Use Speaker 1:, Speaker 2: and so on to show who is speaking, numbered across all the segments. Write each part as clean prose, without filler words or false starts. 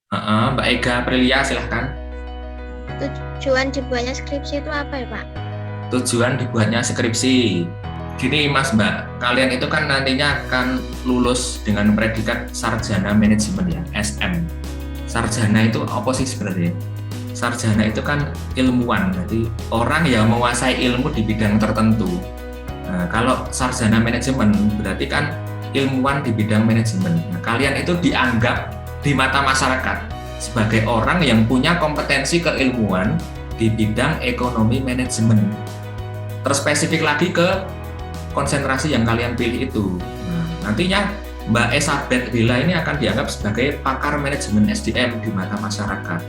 Speaker 1: Mbak Ega Aprilia, silahkan.
Speaker 2: Tujuan dibuatnya skripsi itu apa ya, Pak?
Speaker 1: Tujuan dibuatnya skripsi. Gini Mas Mbak, kalian itu kan nantinya akan lulus dengan predikat Sarjana Manajemen ya, SM. Sarjana itu apa sih sebenarnya? Sarjana itu kan ilmuwan, jadi orang yang menguasai ilmu di bidang tertentu. Nah, kalau sarjana manajemen berarti kan ilmuwan di bidang manajemen. Nah, kalian itu dianggap di mata masyarakat sebagai orang yang punya kompetensi keilmuan di bidang ekonomi manajemen. Terspesifik lagi ke konsentrasi yang kalian pilih itu. Nah, nantinya Mbak Elizabeth Bella ini akan dianggap sebagai pakar manajemen SDM di mata masyarakat.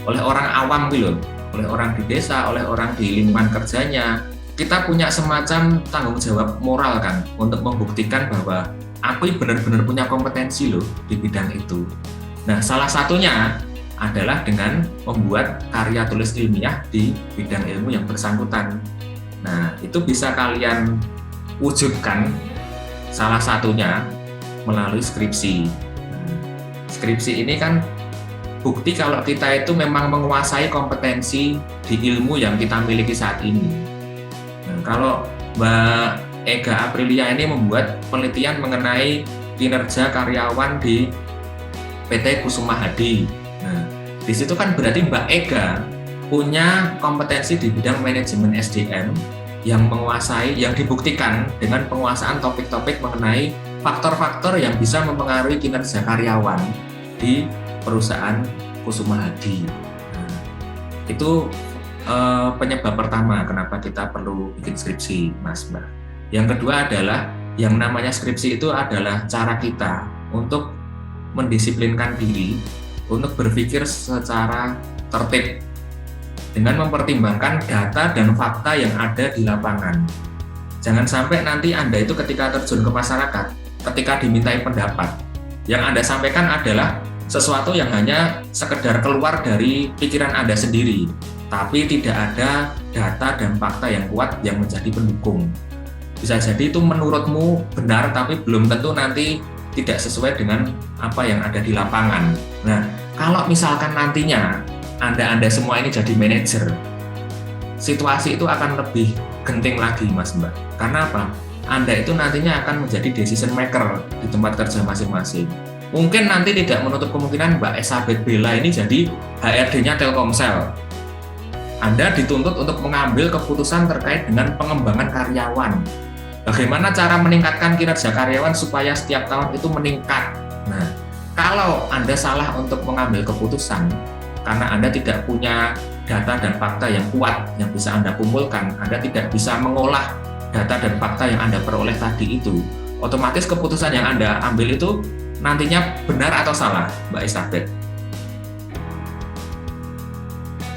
Speaker 1: Oleh orang awam gitu, oleh orang di desa, oleh orang di lingkungan kerjanya, kita punya semacam tanggung jawab moral kan untuk membuktikan bahwa aku benar-benar punya kompetensi loh di bidang itu. Nah, salah satunya adalah dengan membuat karya tulis ilmiah di bidang ilmu yang bersangkutan. Nah, itu bisa kalian wujudkan salah satunya melalui skripsi. Skripsi ini kan bukti kalau kita itu memang menguasai kompetensi di ilmu yang kita miliki saat ini. Nah, kalau Mbak Ega Aprilia ini membuat penelitian mengenai kinerja karyawan di PT Kusuma Hadi. Nah, di situ kan berarti Mbak Ega punya kompetensi di bidang manajemen SDM yang menguasai, yang dibuktikan dengan penguasaan topik-topik mengenai faktor-faktor yang bisa mempengaruhi kinerja karyawan di perusahaan Kusuma Hadi. Nah, itu penyebab pertama kenapa kita perlu bikin skripsi, Mas Mbak. Yang kedua adalah yang namanya skripsi itu adalah cara kita untuk mendisiplinkan diri untuk berpikir secara tertib dengan mempertimbangkan data dan fakta yang ada di lapangan. Jangan sampai nanti Anda itu ketika terjun ke masyarakat, ketika dimintai pendapat, yang Anda sampaikan adalah sesuatu yang hanya sekedar keluar dari pikiran Anda sendiri, tapi tidak ada data dan fakta yang kuat yang menjadi pendukung. Bisa jadi itu menurutmu benar, tapi belum tentu nanti tidak sesuai dengan apa yang ada di lapangan. Nah, kalau misalkan nantinya Anda semua ini jadi manajer, situasi itu akan lebih genting lagi, Mas Mbak. Karena apa? Anda itu nantinya akan menjadi decision maker di tempat kerja masing-masing. Mungkin nanti tidak menutup kemungkinan Mbak Elizabeth Bella ini jadi HRD-nya Telkomsel. Anda dituntut untuk mengambil keputusan terkait dengan pengembangan karyawan. Bagaimana cara meningkatkan kinerja karyawan supaya setiap tahun itu meningkat. Nah, kalau Anda salah untuk mengambil keputusan, karena Anda tidak punya data dan fakta yang kuat yang bisa Anda kumpulkan, Anda tidak bisa mengolah data dan fakta yang Anda peroleh tadi itu, otomatis keputusan yang Anda ambil itu nantinya benar atau salah, Mbak Elizabeth?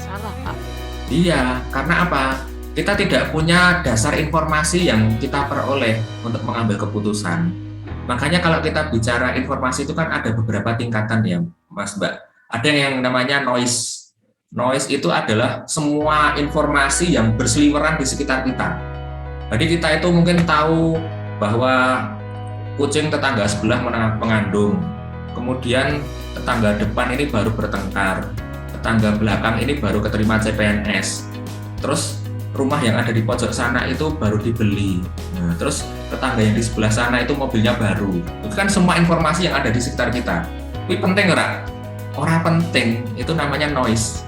Speaker 2: Salah, Pak.
Speaker 1: Iya, karena apa? Kita tidak punya dasar informasi yang kita peroleh untuk mengambil keputusan. Makanya kalau kita bicara informasi itu kan ada beberapa tingkatan ya, Mas Mbak. Ada yang namanya noise. Noise itu adalah semua informasi yang berseliweran di sekitar kita. Jadi kita itu mungkin tahu bahwa kucing tetangga sebelah mengandung, kemudian tetangga depan ini baru bertengkar, tetangga belakang ini baru keterima CPNS, terus rumah yang ada di pojok sana itu baru dibeli, nah, terus tetangga yang di sebelah sana itu mobilnya baru. Itu kan semua informasi yang ada di sekitar kita. Tapi penting ora? Orang penting, itu namanya noise.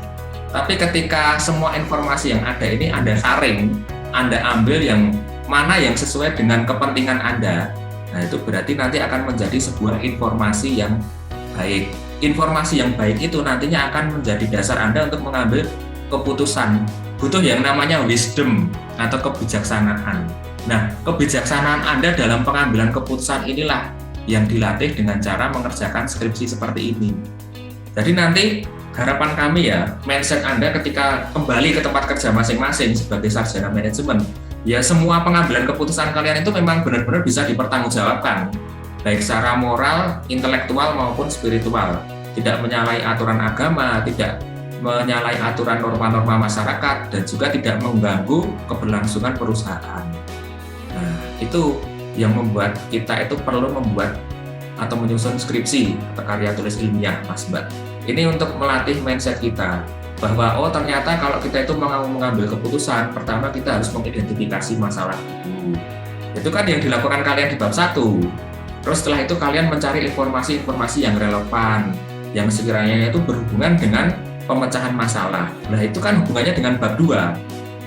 Speaker 1: Tapi ketika semua informasi yang ada ini Anda saring, Anda ambil yang mana yang sesuai dengan kepentingan Anda, nah itu berarti nanti akan menjadi sebuah informasi yang baik. Informasi yang baik itu nantinya akan menjadi dasar Anda untuk mengambil keputusan. Butuh yang namanya wisdom atau kebijaksanaan. Nah, kebijaksanaan Anda dalam pengambilan keputusan inilah yang dilatih dengan cara mengerjakan skripsi seperti ini. Jadi nanti harapan kami ya, mindset Anda ketika kembali ke tempat kerja masing-masing sebagai sarjana manajemen, ya semua pengambilan keputusan kalian itu memang benar-benar bisa dipertanggungjawabkan, baik secara moral, intelektual maupun spiritual. Tidak menyalahi aturan agama, tidak menyalahi aturan norma-norma masyarakat, dan juga tidak mengganggu keberlangsungan perusahaan. Nah, itu yang membuat kita itu perlu membuat atau menyusun skripsi atau karya tulis ilmiah, Mas Mbak. Ini untuk melatih mindset kita bahwa oh ternyata kalau kita itu mau mengambil keputusan, pertama kita harus mengidentifikasi masalah dulu. Itu kan yang dilakukan kalian di bab 1. Terus setelah itu kalian mencari informasi-informasi yang relevan, yang sekiranya itu berhubungan dengan pemecahan masalah. Nah, itu kan hubungannya dengan bab 2.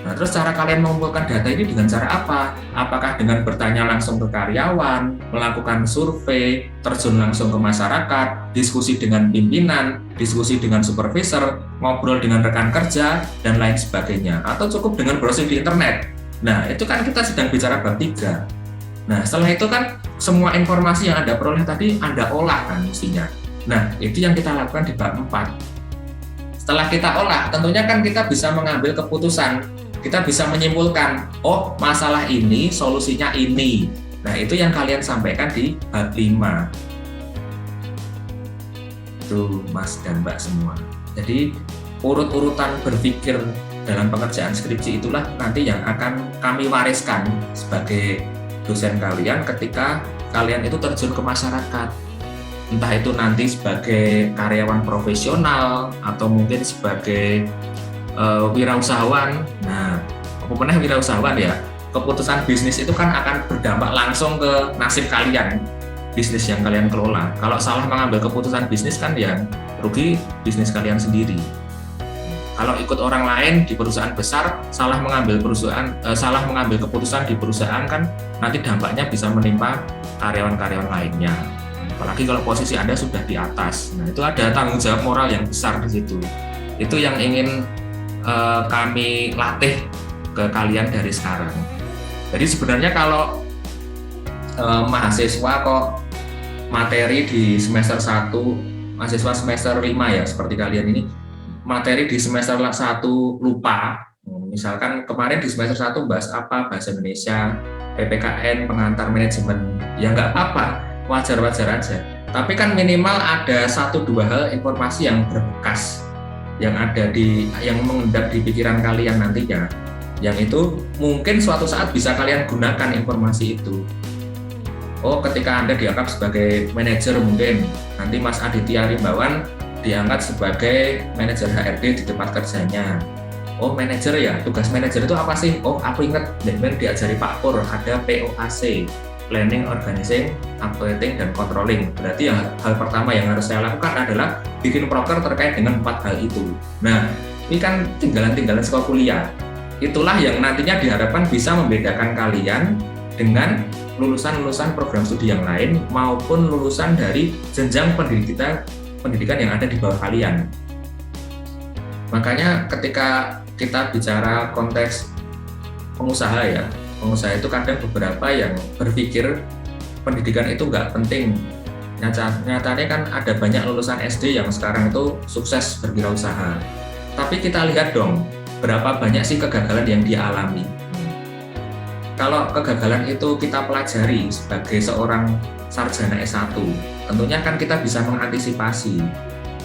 Speaker 1: Nah, terus cara kalian mengumpulkan data ini dengan cara apa? Apakah dengan bertanya langsung ke karyawan, melakukan survei, terjun langsung ke masyarakat, diskusi dengan pimpinan, diskusi dengan supervisor, ngobrol dengan rekan kerja, dan lain sebagainya. Atau cukup dengan browsing di internet. Nah, itu kan kita sedang bicara bab 3. Nah, setelah itu kan semua informasi yang Anda peroleh tadi Anda olah kan mestinya. Nah, itu yang kita lakukan di bab 4. Setelah kita olah, tentunya kan kita bisa mengambil keputusan. Kita bisa menyimpulkan, oh masalah ini, solusinya ini. Nah, itu yang kalian sampaikan di bab 5. Itu Mas dan Mbak semua. Jadi, urut-urutan berpikir dalam pekerjaan skripsi itulah nanti yang akan kami wariskan sebagai dosen kalian ketika kalian itu terjun ke masyarakat. Entah itu nanti sebagai karyawan profesional atau mungkin sebagai wirausahawan. Nah, apa wirausahawan ya, keputusan bisnis itu kan akan berdampak langsung ke nasib kalian, bisnis yang kalian kelola. Kalau salah mengambil keputusan bisnis kan yang rugi bisnis kalian sendiri. Kalau ikut orang lain di perusahaan besar, salah mengambil keputusan di perusahaan kan nanti dampaknya bisa menimpa karyawan-karyawan lainnya. Apalagi kalau posisi Anda sudah di atas. Nah, itu ada tanggung jawab moral yang besar di situ. Itu yang ingin kami latih ke kalian dari sekarang. Jadi sebenarnya kalau mahasiswa kok materi di semester 1, mahasiswa semester 5 ya seperti kalian ini, materi di semester 1 lupa. Misalkan kemarin di semester 1 bahas apa, bahasa Indonesia, PPKN, pengantar manajemen, ya nggak apa-apa, wajar-wajar aja. Tapi kan minimal ada 1-2 hal informasi yang berbekas, yang mengendap di pikiran kalian nantinya, yang itu mungkin suatu saat bisa kalian gunakan informasi itu. Oh, ketika Anda diangkat sebagai manajer, mungkin nanti Mas Aditya Rimbawan diangkat sebagai manajer HRD di tempat kerjanya. Oh, manajer ya, tugas manajer itu apa sih? Oh, aku ingat dan diajari Pak Pur, ada POAC, Planning, Organizing, Updating, dan Controlling. Berarti hal pertama yang harus saya lakukan adalah bikin proker terkait dengan 4 hal itu. Nah, ini kan tinggalan-tinggalan sekolah kuliah. Itulah yang nantinya diharapkan bisa membedakan kalian dengan lulusan-lulusan program studi yang lain maupun lulusan dari jenjang pendidikan yang ada di bawah kalian. Makanya ketika kita bicara konteks pengusaha ya, pengusaha itu kadang beberapa yang berpikir pendidikan itu nggak penting. Nyatanya kan ada banyak lulusan SD yang sekarang itu sukses berwirausaha. Tapi kita lihat dong, berapa banyak sih kegagalan yang dia alami. Kalau kegagalan itu kita pelajari sebagai seorang sarjana S1, tentunya kan kita bisa mengantisipasi.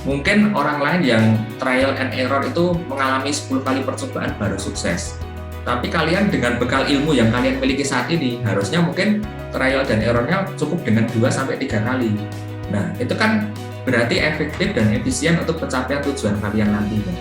Speaker 1: Mungkin orang lain yang trial and error itu mengalami 10 kali percobaan baru sukses. Tapi kalian dengan bekal ilmu yang kalian miliki saat ini, harusnya mungkin trial dan errornya cukup dengan 2-3 kali. Nah, itu kan berarti efektif dan efisien untuk pencapaian tujuan kalian nantinya.